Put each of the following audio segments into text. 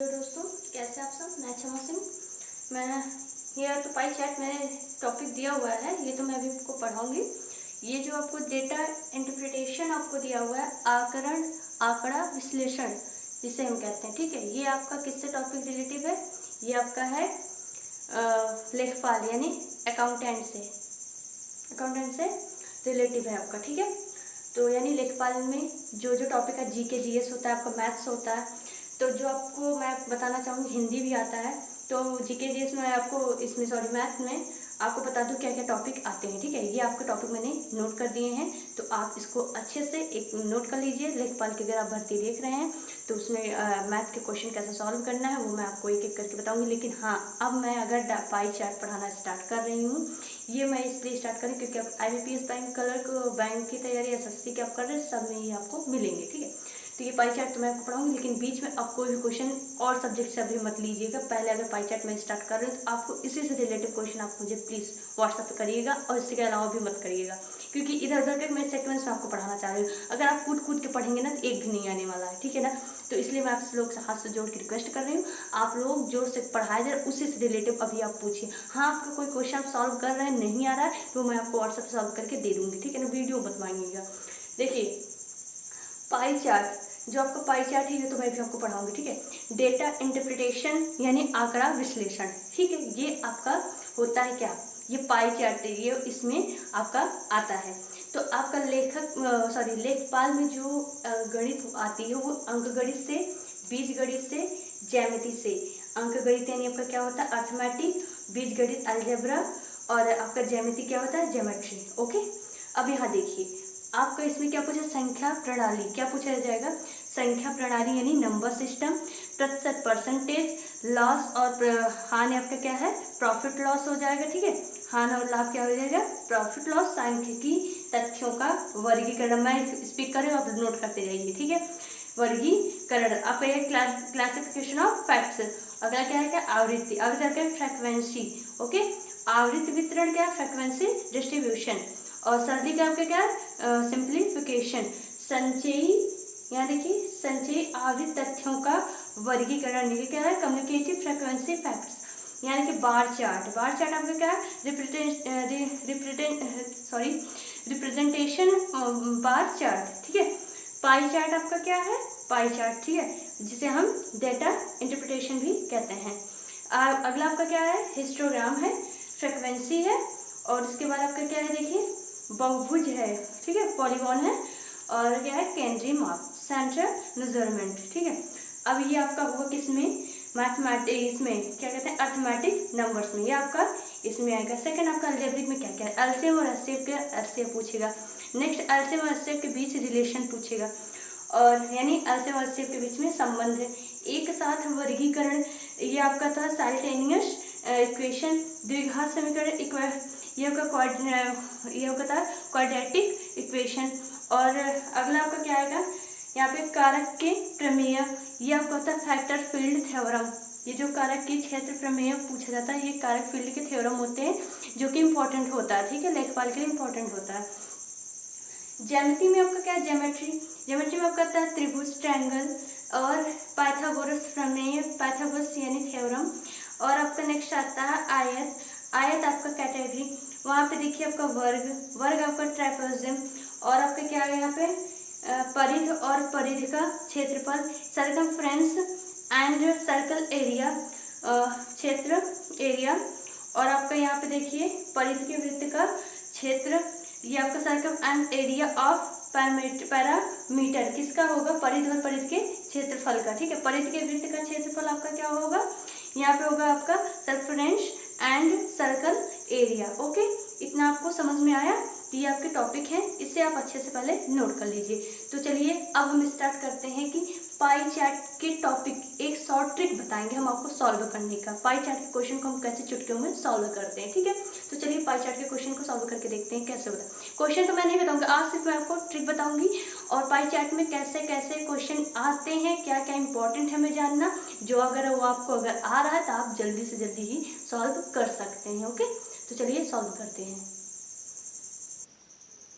तो दोस्तों कैसे आप सब। मैं क्षमा सिंह। मैं ये तो पाई चार्ट मैंने टॉपिक दिया हुआ है, ये तो मैं अभी आपको पढ़ाऊंगी। ये जो आपको डेटा इंटरप्रिटेशन आपको दिया हुआ है, आकरण आंकड़ा विश्लेषण जिसे हम कहते हैं, ठीक है। ये आपका किससे टॉपिक रिलेटिव है? ये आपका है लेखपाल यानी अकाउंटेंट से रिलेटिव है आपका, ठीक है। तो यानी लेखपाल में जो जो टॉपिक है, जीके जीएस होता है, आपका मैथ्स होता है। तो जो आपको मैं बताना चाहूँगी, हिंदी भी आता है। तो जीके जीएस में आपको मैथ में आपको बता दूं क्या क्या टॉपिक आते हैं, ठीक है। ये आपके टॉपिक मैंने नोट कर दिए हैं, तो आप इसको अच्छे से एक नोट कर लीजिए। लेखपाल की अगर आप भर्ती देख रहे हैं तो उसमें मैथ के क्वेश्चन कैसे सॉल्व करना है वो मैं आपको एक एक करके बताऊंगी। लेकिन हाँ, अब मैं अगर पाई चार्ट पढ़ाना स्टार्ट कर रही हूँ, ये मैं इसलिए स्टार्ट करें क्योंकि आप IBPS बैंक क्लर्क बैंक की तैयारी, SSC की आप कर रहे हैं, सब में ही आपको मिलेंगे, ठीक है। तो ये पाई चार्ट तो मैं आपको पढ़ाऊंगी, लेकिन बीच में आप कोई भी क्वेश्चन और सब्जेक्ट से अभी मत लीजिएगा। पहले अगर पाई चार्ट में स्टार्ट कर रहे हो तो आपको इसी से रिलेटेड क्वेश्चन आप मुझे प्लीज़ व्हाट्सएप पे करिएगा, और इसके अलावा भी मत करिएगा, क्योंकि इधर उधर के मैं सेक्वेंस में आपको पढ़ाना चाह रही हूँ। अगर आप कूद कूद के पढ़ेंगे ना तो एक भी नहीं आने वाला है, ठीक है ना। तो इसलिए मैं आप लोग से हाथ से जोड़ के रिक्वेस्ट कर रही हूँ, आप लोग जो से पढ़ाया जाए उसी से रिलेटिव अभी आप पूछिए। हाँ, आपका कोई क्वेश्चन सॉल्व कर रहे हैं, नहीं आ रहा है, तो मैं आपको व्हाट्सएप सॉल्व करके दे दूँगी, ठीक है ना। वीडियो बतावाइएगा। देखिए, पाई चार्ट, जो आपका पाई चार्ट है ये तो मैं भी आपको पढ़ाऊंगी, ठीक है। डेटा इंटरप्रिटेशन यानी आंकड़ा विश्लेषण, ठीक है। ये आपका होता है क्या? ये पाई चार्ट है, ये इसमें आपका आता है। तो आपका लेखपाल में जो गणित आती है वो अंक गणित से, बीज गणित से, ज्यामिति से। अंक गणित यानी आपका क्या होता है? अर्थमेटिक। बीज गणित अलजेब्रा, और आपका ज्यामिति क्या होता है? ज्योमेट्री। ओके, अब यहाँ देखिए, आपका इसमें क्या पूछा? संख्या प्रणाली। क्या पूछा जाएगा? संख्या प्रणाली यानी नंबर सिस्टम, प्रतिशत परसेंटेज, लॉस और हानि आपका क्या है? प्रॉफिट लॉस हो जाएगा, ठीक है। हानि और लाभ क्या हो जाएगा? Profit loss. सांख्यिकी तथ्यों का वर्गीकरण, मैं स्पीक कर रही हूँ, आप नोट करते जाइए, ठीक है। वर्गीकरण आपका ये क्लासिफिकेशन ऑफ फैक्ट्स। अगला क्या है? क्या? आवृत्ति। अगला क्या? फ्रिक्वेंसी। ओके, आवृत्ति वितरण क्या? Frequency distribution. और सर्दी का आपका क्या? सिंप्लीफिकेशन। संचयी, यहाँ देखिए, संचयी आवृत्त तथ्यों का वर्गीकरण, ये क्या है? Communicative frequency facts. यानी कि बार चार्ट। बार चार्ट आपका क्या है? रिप्रेजेंटेशन बार चार्ट, ठीक है। पाई चार्ट आपका क्या है? पाई चार्ट, ठीक है, जिसे हम डेटा इंटरप्रिटेशन भी कहते हैं। अगला आपका क्या है? हिस्टोग्राम है, फ्रिक्वेंसी है, और उसके बाद आपका क्या है? देखिए, बहुभुज है, ठीक है, पॉलीगॉन है, और क्या है? केंद्रीय माप, सेंट्रल मेजरमेंट, ठीक है। अब ये आपका होगा किसमें? मैथमेटिक्स, इसमें क्या कहते हैं? अर्थमेटिक नंबर्स में, ये आपका इसमें आएगा। सेकंड आपका अलजेब्रिक में क्या क्या है? एलसीएम और एचसीएफ के एचसीएफ पूछेगा। नेक्स्ट एलसीएम और एचसीएफ के बीच रिलेशन पूछेगा, और यानी एलसीएम और एचसीएफ के बीच में संबंध है। एक साथ वर्गीकरण, ये आपका था साइमल्टेनियस इक्वेशन, द्विघात समीकरण, ये होगा था क्वाड्रेटिक इक्वेशन। और अगला आपका क्या आएगा? यहाँ पे कारक के प्रमेय, ये आपका होता है फैक्टर फील्ड थ्योरम। ये जो कारक के क्षेत्र प्रमेय पूछा जाता है, ये कारक फील्ड के थ्योरम होते हैं, जो कि इंपॉर्टेंट होता है, ठीक है, लेखपाल के लिए इंपॉर्टेंट होता है। ज्यामिति में आपका क्या है? ज्योमेट्री में आपका आता है त्रिभुज, ट्रायंगल, और पाइथागोरस प्रमेय, पाइथागोरस यानी थ्योरम। और आपका नेक्स्ट आता है आयत। आयत आपका कैटेगरी, वहाँ पे देखिए आपका वर्ग आपका ट्रापेजियम, और आपका क्या है यहाँ पे? परिध और परिधि का क्षेत्रफल, सर्कमफ्रेंस एंड सर्कल एरिया, क्षेत्र एरिया। और आपका यहाँ पे देखिए परिधि के वृत्त का क्षेत्र, ये आपका circum and area of parameter, किसका होगा? परिधि और परिधि के क्षेत्रफल का, ठीक है। परिधि के वृत्त का क्षेत्रफल आपका क्या होगा? यहाँ पे होगा आपका circumference and circle area. Okay, इतना आपको समझ में आया? ये आपके टॉपिक हैं, इसे आप अच्छे से पहले नोट कर लीजिए। तो चलिए अब हम स्टार्ट करते हैं कि पाई चार्ट के टॉपिक, एक शॉर्ट ट्रिक बताएंगे हम आपको सॉल्व करने का। पाई चार्ट के क्वेश्चन को हम कैसे चुटकियों में सॉल्व करते हैं, ठीक है। तो चलिए पाई चार्ट के क्वेश्चन को सॉल्व करके देखते हैं कैसे होता है। क्वेश्चन तो मैं नहीं बताऊंगी, आज सिर्फ मैं आपको ट्रिक बताऊंगी, और पाई चार्ट में कैसे कैसे क्वेश्चन आते हैं, क्या क्या इंपॉर्टेंट है हमें जानना, जो अगर वो आपको अगर आ रहा है तो आप जल्दी से जल्दी ही सॉल्व कर सकते हैं। ओके, तो चलिए सॉल्व करते हैं।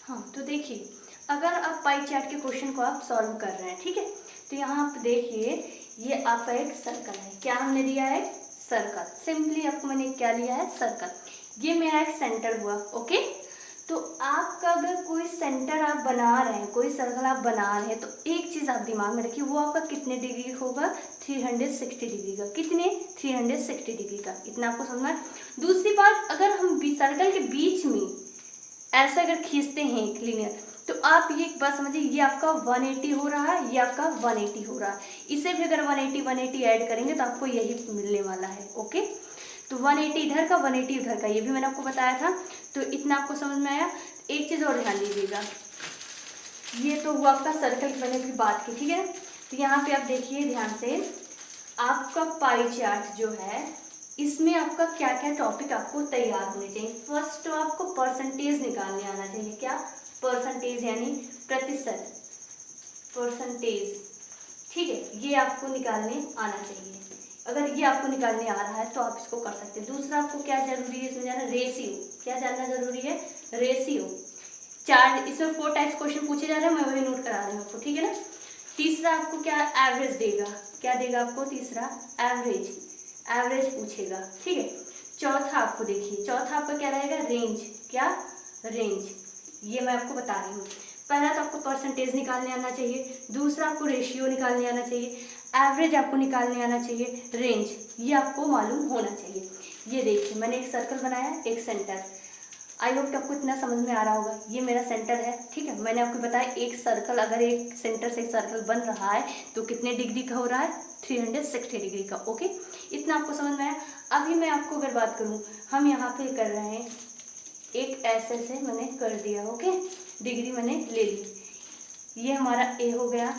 हाँ, तो देखिए, अगर आप पाई चार्ट के क्वेश्चन को आप सॉल्व कर रहे हैं, ठीक है, तो यहाँ आप देखिए, ये आपका एक सर्कल है। क्या हमने दिया है? सर्कल। सिंपली आपको मैंने क्या लिया है? सर्कल। ये मेरा एक सेंटर हुआ। ओके, तो आपका अगर कोई सेंटर आप बना रहे हैं, कोई सर्कल आप बना रहे हैं, तो एक चीज़ आप दिमाग में रखिए, वो आपका कितने डिग्री होगा? 360 डिग्री का। कितने? 360 डिग्री का। इतना आपको समझना है। दूसरी बात, अगर हम सर्कल के बीच में ऐसा अगर खींचते हैं एक लिनियर, तो आप ये एक बात समझिए, ये आपका 180 हो रहा है, ये आपका 180 हो रहा है। इसे भी अगर 180 ऐड करेंगे तो आपको यही मिलने वाला है। ओके, तो 180 इधर का, 180 उधर का, ये भी मैंने आपको बताया था। तो इतना आपको समझ में आया। एक चीज़ और ध्यान दीजिएगा, ये तो हुआ आपका सर्कल की मैंने भी बात की, ठीक है। तो यहाँ पे आप देखिए ध्यान से, आपका पाई चार्ट जो है, इसमें आपका क्या क्या टॉपिक आपको तैयार होने चाहिए। फर्स्ट तो आपको परसेंटेज निकालने आना चाहिए। क्या? परसेंटेज यानी प्रतिशत, परसेंटेज, ठीक है, ये आपको निकालने आना चाहिए। अगर ये आपको निकालने आ रहा है तो आप इसको कर सकते हैं। दूसरा आपको क्या जरूरी है इसमें जानना? रेशियो। क्या जानना जरूरी है? रेशियो। चार, इसमें 4 टाइप्स क्वेश्चन पूछे जा रहे हैं, मैं वही नोट करा रही हूँ आपको, ठीक है ना। तीसरा आपको क्या? एवरेज देगा। क्या देगा आपको? तीसरा एवरेज, एवरेज पूछेगा, ठीक है। चौथा आपको देखिए, चौथा आपका क्या रहेगा? रेंज। क्या? रेंज। ये मैं आपको बता रही हूँ। पहला तो आपको परसेंटेज निकालने आना चाहिए, दूसरा आपको रेशियो निकालने आना चाहिए, एवरेज आपको निकालने आना चाहिए, रेंज ये आपको मालूम होना चाहिए। ये देखिए मैंने एक सर्कल बनाया, एक सेंटर। आई होप कि आपको इतना समझ में आ रहा होगा। ये मेरा सेंटर है, ठीक है। मैंने आपको बताया एक सर्कल, अगर एक सेंटर से एक सर्कल बन रहा है तो कितने डिग्री का हो रहा है? 360 डिग्री का। ओके, इतना आपको समझ में आया। अभी मैं आपको अगर बात करूँ, हम यहाँ पे कर रहे हैं एक ऐसे से मैंने कर दिया। ओके, डिग्री मैंने ले ली। ये हमारा ए हो गया,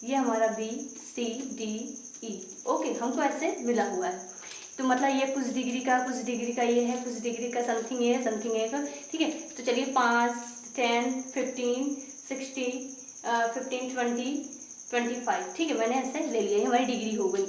ये हमारा बी, सी, डी, ई। ओके, हमको ऐसे मिला हुआ है। तो मतलब ये कुछ डिग्री का, कुछ डिग्री का ये है, कुछ डिग्री का समथिंग ये है, समथिंग ये है, ठीक है। तो चलिए 5, 10, 15, 60, 15, 20, 25, ठीक है, मैंने ऐसे ले लिया, हमारी डिग्री हो गई।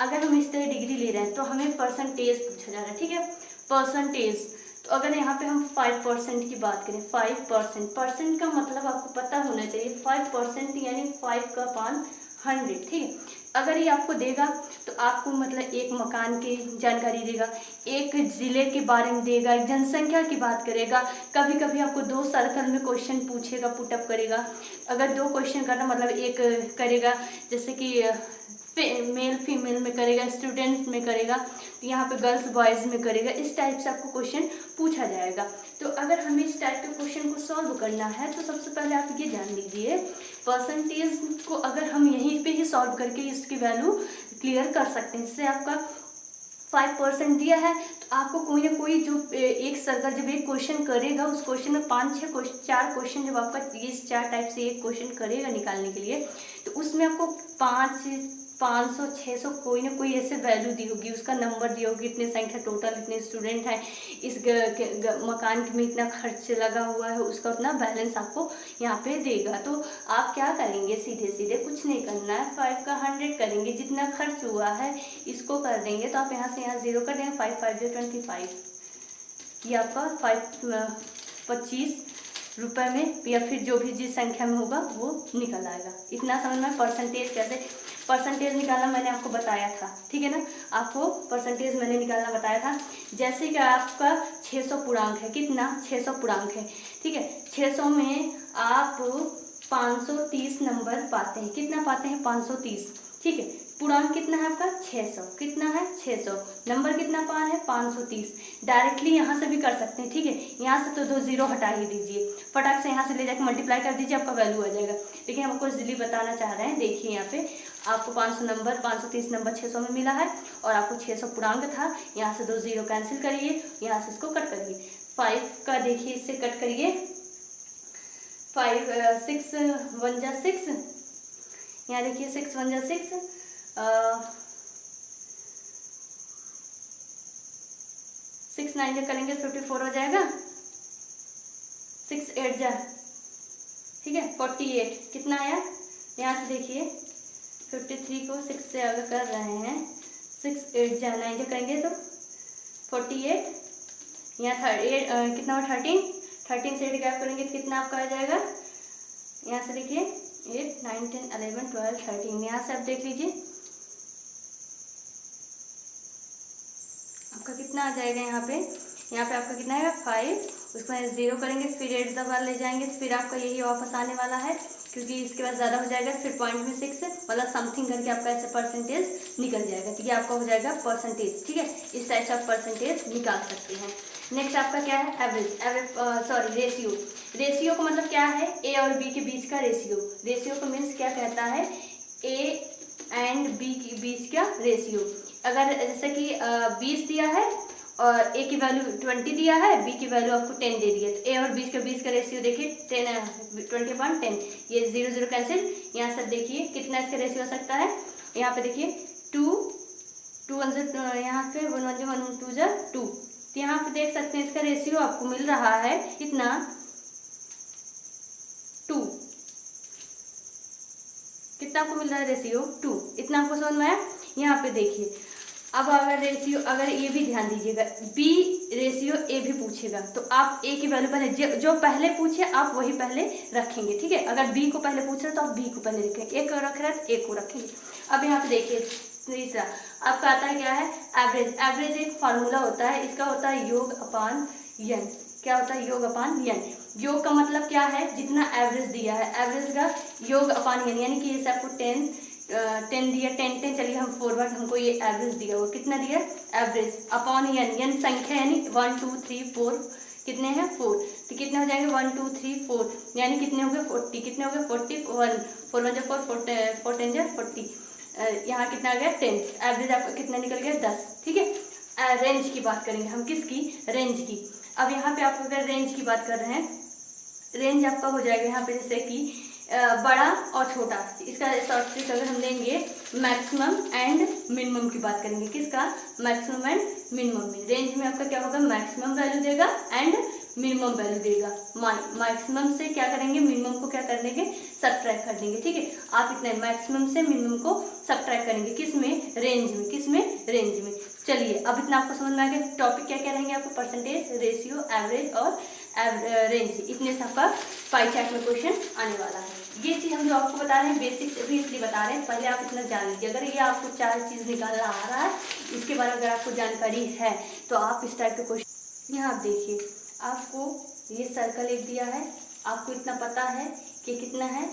अगर हम इस तरह डिग्री ले रहे हैं तो हमें परसेंटेज पूछा जा रहा है, ठीक है। परसेंटेज, तो अगर यहाँ पे हम 5% की बात करें, 5%, परसेंट का मतलब आपको पता होना चाहिए, 5% यानी 5 का पान 100, ठीक है। अगर ये आपको देगा तो आपको मतलब एक मकान की जानकारी देगा, एक ज़िले के बारे में देगा, एक जनसंख्या की बात करेगा। कभी कभी आपको 2 सर्कल में क्वेश्चन पूछेगा, पुटअप करेगा। अगर 2 क्वेश्चन करना मतलब एक करेगा, जैसे कि मेल फीमेल में करेगा, स्टूडेंट में करेगा, यहाँ पे गर्ल्स बॉयज़ में करेगा। इस टाइप से आपको क्वेश्चन पूछा जाएगा। तो अगर हमें इस टाइप के क्वेश्चन को सॉल्व करना है तो सबसे पहले आप ये जान लीजिए, परसेंटेज को अगर हम यहीं पे ही सॉल्व करके इसकी वैल्यू क्लियर कर सकते हैं। इससे आपका 5% दिया है तो आपको कोई ना कोई जो एक सर्कल जब एक क्वेश्चन करेगा, उस क्वेश्चन में 5-6 क्वेश्चन, 4 क्वेश्चन जब आपका इस 4 टाइप से एक क्वेश्चन करेगा निकालने के लिए, तो उसमें आपको 500, 600 कोई ना कोई ऐसे वैल्यू दी होगी, उसका नंबर दिया होगी, इतने संख्या टोटल, इतने स्टूडेंट हैं, इस मकान में इतना खर्च लगा हुआ है, उसका उतना बैलेंस आपको यहाँ पे देगा। तो आप क्या करेंगे? सीधे सीधे कुछ नहीं करना है, 5 का 100 करेंगे, जितना खर्च हुआ है इसको कर देंगे। तो आप यहाँ से यहाँ 0 कर देंगे, 5 5 25, ये आपका 25 रुपये में या फिर जो भी जिस संख्या में होगा वो निकल आएगा। इतना समझ में। परसेंटेज कैसे परसेंटेज निकालना मैंने आपको बताया था, ठीक है ना। आपको परसेंटेज मैंने निकालना बताया था। जैसे कि आपका 600 पूर्णांक है, कितना? 600 पूर्णांक है, ठीक है। 600 में आप 530 नंबर पाते हैं। कितना पाते हैं? 530, ठीक है। पूर्णांक कितना है आपका? 600। कितना है? 600। नंबर कितना पान है? 530। डायरेक्टली यहाँ से भी कर सकते हैं, ठीक है। यहाँ से तो 2 0 हटा ही दीजिए, फटाक से यहाँ से ले जाकर मल्टीप्लाई कर दीजिए, आपका वैल्यू आ जाएगा। लेकिन हम आपको इजीली बताना चाह रहे हैं। देखिए यहाँ पे आपको 530 नंबर 600 में मिला है और आपको 600 पूर्णांक था। यहाँ से 2 0 कैंसिल करिए, यहाँ से इसको कट करिए। 5 का देखिए इससे कट करिए, 5 6 1 जा 6, यहाँ देखिए 6 1 जा 6, 6 9 जा करेंगे 54 हो जाएगा, 6 8 जा, ठीक है, 48। कितना आया? यहाँ से देखिए 53 को 6 से अगर कर रहे हैं, 6 8 जा 9 जा करेंगे तो 48, यहाँ कितना हुआ? 13 से 8 गैप करेंगे तो कितना आपका आ जाएगा? यहाँ से देखिए 8 9 10 11 12 13, यहाँ से आप देख लीजिए आपका कितना आ जाएगा यहाँ पे आपका कितना आएगा 5, उसको 0 करेंगे, फिर 8 दफा ले जाएंगे, फिर आपका यही वापस आने वाला है, क्योंकि इसके बाद ज़्यादा हो जाएगा, फिर पॉइंट में 6 मतलब समथिंग करके आपका ऐसे परसेंटेज निकल जाएगा। ठीक है, आपका हो जाएगा परसेंटेज। ठीक है, इस टाइप से आप परसेंटेज निकाल सकते हैं। नेक्स्ट आपका क्या है एवरेज, रेशियो। रेशियो का मतलब क्या है, ए और बी के बीच का रेशियो। रेशियो का मीन्स क्या कहता है, ए एंड बी के बीच का रेशियो। अगर जैसे कि 20 दिया है और ए की वैल्यू 20 दिया है, बी की वैल्यू आपको 10 दे दिया, तो ए और बीच का रेशियो देखिए 20/10, ये 0 0 कैंसिल। यहाँ से देखिए कितना इसका रेशियो हो सकता है, यहाँ पे देखिए 2 यहाँ पे 1 1 1 2 2, तो यहाँ पे देख सकते हैं इसका रेशियो आपको मिल रहा है कितना 2, कितना आपको मिल रहा है रेशियो 2, इतना आपको समझ में आया। यहाँ पे देखिए अब अगर रेशियो, अगर ये भी ध्यान दीजिएगा, बी रेशियो ए भी पूछेगा तो आप ए की वैल्यू पहले जो पहले पूछे आप वही पहले रखेंगे। ठीक है, अगर बी को पहले पूछ रहे तो आप बी को पहले रखेंगे, ए को रख रहे हैं तो ए को रखेंगे। अब यहाँ पे देखिए तीसरा आपका आता है क्या है एवरेज। एवरेज एक फार्मूला होता है, इसका होता है योग अपान यन। क्या होता है, योग अपान यन। योग का मतलब क्या है, जितना एवरेज दिया है एवरेज का योग अपान यन, यानी कि जैसे आपको 10 दिया, 10 चलिए हम फॉरवर्ड, हमको ये एवरेज दिया हुआ कितना दिया एवरेज अपॉन यन संख्या, यानी 1 2 3 4 कितने हैं 4, तो कितने हो जाएंगे 1 2 3 4, यानी कितने हो गए 40, कितने हो गए 41, 4 1 4 4 10 40, यहाँ कितना आ गया 10, एवरेज आपका कितना निकल गया 10। ठीक है, रेंज की बात करेंगे हम, किसकी, रेंज की। अब यहाँ पे आप अगर रेंज की बात कर रहे हैं, रेंज आपका हो जाएगा यहाँ पे जैसे कि बड़ा और छोटा, इसका शॉर्ट ट्रिक अगर हम लेंगे मैक्सिमम एंड मिनिमम की बात करेंगे, किसका मैक्सिमम एंड मिनिमम में। रेंज में आपका क्या होगा, मैक्सिमम वैल्यू देगा एंड मिनिमम वैल्यू देगा। मैक्सिमम से क्या करेंगे, मिनिमम को क्या कर देंगे, सब्ट्रैक्ट कर देंगे। ठीक है, आप इतने मैक्सिमम से मिनिमम को सब्ट्रैक्ट करेंगे, किस में, रेंज में, किस में, रेंज में। चलिए अब इतना आपको समझ में आ गया, टॉपिक क्या क्या रहेंगे आपको, परसेंटेज, रेशियो, एवरेज और रेंज, इतने से आपका पाई चार्ट में क्वेश्चन आने वाला है। ये चीज़ हम जो आपको बता रहे हैं बेसिक्स भी इसलिए बता रहे हैं, पहले आप इतना जान लीजिए। अगर ये आपको 4 चीज़ निकालना आ रहा है, इसके बारे में अगर आपको जानकारी है तो आप इस टाइप के क्वेश्चन, यहाँ आप देखिए आपको ये सर्कल एक दिया है, आपको इतना पता है कि कितना है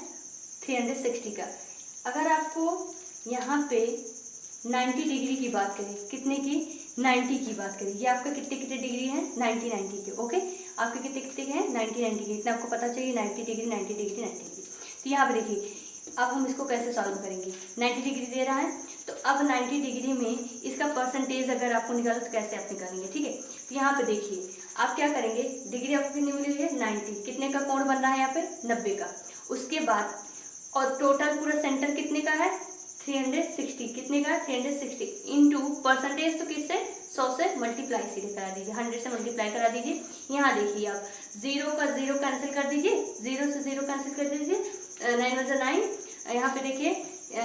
360 का। अगर आपको यहाँ पे 90 डिग्री की बात करें, कितने की 90 की बात करें, ये आपका कितने कितने डिग्री है 90 के, ओके, आपके कितने कितने हैं 90 के, इतना आपको पता चाहिए 90 डिग्री 90 डिग्री 90 डिग्री। तो यहाँ पे देखिए अब हम इसको कैसे सॉल्व करेंगे, 90 डिग्री दे रहा है तो अब 90 डिग्री में इसका परसेंटेज अगर आपको निकालो तो कैसे आप निकालेंगे। ठीक है, तो यहाँ पे देखिए आप क्या करेंगे, डिग्री आपको कितनी मिली है 90, कितने का कोण बन रहा है यहाँ पे 90 का, उसके बाद और टोटल पूरा सेंटर कितने का है 360, कितने का 360 इंटू परसेंटेज, तो किससे 100 से मल्टीप्लाई सीधे करा दीजिए, 100 से मल्टीप्लाई करा दीजिए। यहाँ देखिए आप 0 का 0 कैंसिल कर दीजिए, 0 से 0 कैंसिल कर दीजिए, 9 1 9, यहाँ पे देखिए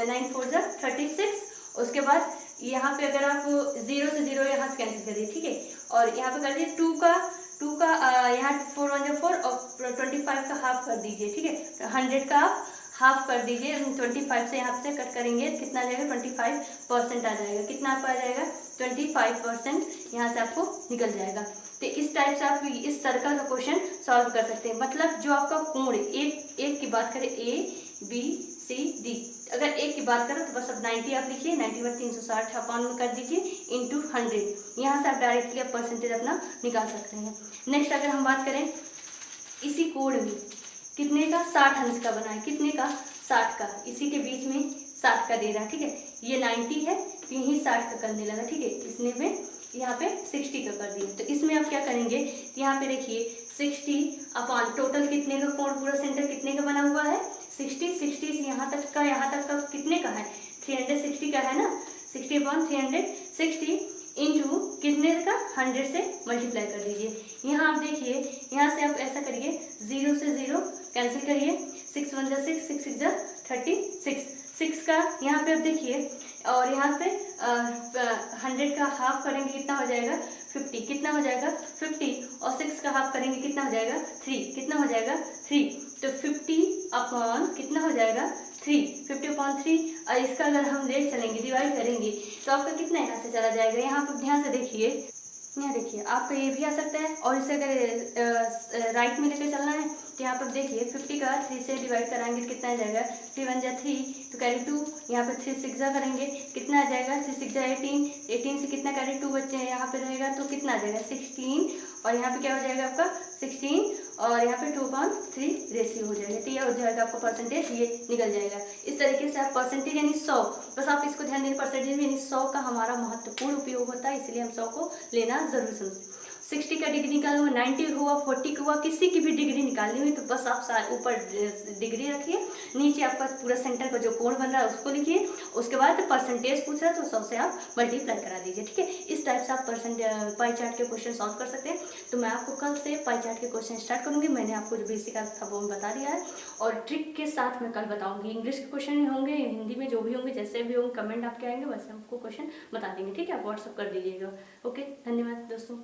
9 4 36, उसके बाद यहाँ पे अगर आप 0 से 0 यहाँ से कैंसिल कर दीजिए। ठीक है, और यहाँ पे कर दीजिए 2 का यहाँ 4 1 4 और 25 का हाफ कर दीजिए। ठीक है, 100 का आप हाफ कर दीजिए, 25 से यहाँ से कट करेंगे कितना आ जाएगा 25% आ जाएगा, कितना आपको आ जाएगा 25% यहाँ से आपको निकल जाएगा। तो इस टाइप से आप इस सर्कल का क्वेश्चन सॉल्व कर सकते हैं। मतलब जो आपका कोण एक की बात करें A B C D, अगर एक की बात करें तो बस अब 90 आप लिखिए, 90 पर 360 अपान में कर दीजिए इंटू 100, यहाँ से आप डायरेक्टली आप परसेंटेज अपना निकाल सकते हैं। नेक्स्ट अगर हम बात करें इसी कोण में कितने का 60 अंश का बना है, कितने का 60 का, इसी के बीच में 60 का दे रहा है। ठीक है, ये 90 है तो यही 60 का करने लगा। ठीक है, इसने में यहाँ पे 60 का कर दिया, तो इसमें आप क्या करेंगे, यहाँ पे देखिए 60 अपान टोटल कितने का कोण, पूरा सेंटर कितने का बना हुआ है 60 से यहाँ तक का कितने का है 360 का है ना, 60 अपान 360 इंटू कितने का 100 से मल्टीप्लाई कर दीजिए। यहाँ आप देखिए, यहाँ से आप ऐसा करिए 0 से 0 कैंसिल करिए, 6 1 6 6 6 36, 6 का यहाँ पे आप देखिए, और यहाँ पे 100 का हाफ करेंगे कितना हो जाएगा 50, कितना हो जाएगा 50, और 6 का हाफ करेंगे कितना हो जाएगा 3, कितना हो जाएगा 3, तो 50 अपॉन कितना हो जाएगा 50/3 और इसका अगर हम ले चलेंगे, डिवाइड करेंगे, तो आपका कितना यहाँ से चला जाएगा। यहाँ पर ध्यान से देखिए, यहाँ देखिए आपका ये भी आ सकता है, और इसे अगर राइट में लेकर चलना है तो यहाँ पर देखिए 50 का 3 से डिवाइड कराएंगे तो कितना आ जाएगा, 3 1 जा 3, तो कैरी 2, यहाँ पर 3 6 जा करेंगे कितना आ जाएगा, 3 6 जा 18, 18 से कितना कैरी 2 बच्चे यहाँ पे रहेगा तो कितना आ जाएगा 16, और यहाँ पे क्या हो जाएगा आपका 16, और यहाँ पे 2/3 रेशियो हो जाएगा। तो ये हो जाएगा आपका परसेंटेज, ये निकल जाएगा। इस तरीके से आप परसेंटेज यानी 100, बस आप इसको ध्यान दें, परसेंटेज यानी 100 का हमारा महत्वपूर्ण उपयोग होता है, इसलिए हम 100 को लेना जरूर समझते। 60 का डिग्री निकालना हुआ, 90 हुआ, 40 का हुआ, किसी की भी डिग्री निकालनी हुई तो बस आप ऊपर डिग्री रखिए, नीचे आपका पूरा सेंटर का जो कोण बन रहा है उसको लिखिए, उसके बाद परसेंटेज पूछ रहा है तो 100 से आप मल्टीप्लाई करा दीजिए, ठीक है। इस टाइप से आप पाई चार्ट के क्वेश्चन सॉल्व कर सकते हैं। तो मैं आपको कल से पाई चार्ट के क्वेश्चन स्टार्ट करूँगी। मैंने आपको जो बेसिक था वो बता दिया है, और ट्रिक के साथ मैं कल बताऊँगी। इंग्लिश के क्वेश्चन होंगे, हिंदी में जो भी होंगे, जैसे भी होंगे, कमेंट आपके आएंगे वैसे आपको क्वेश्चन बता देंगे, ठीक है। आप व्हाट्सअप कर दीजिएगा। ओके, धन्यवाद दोस्तों।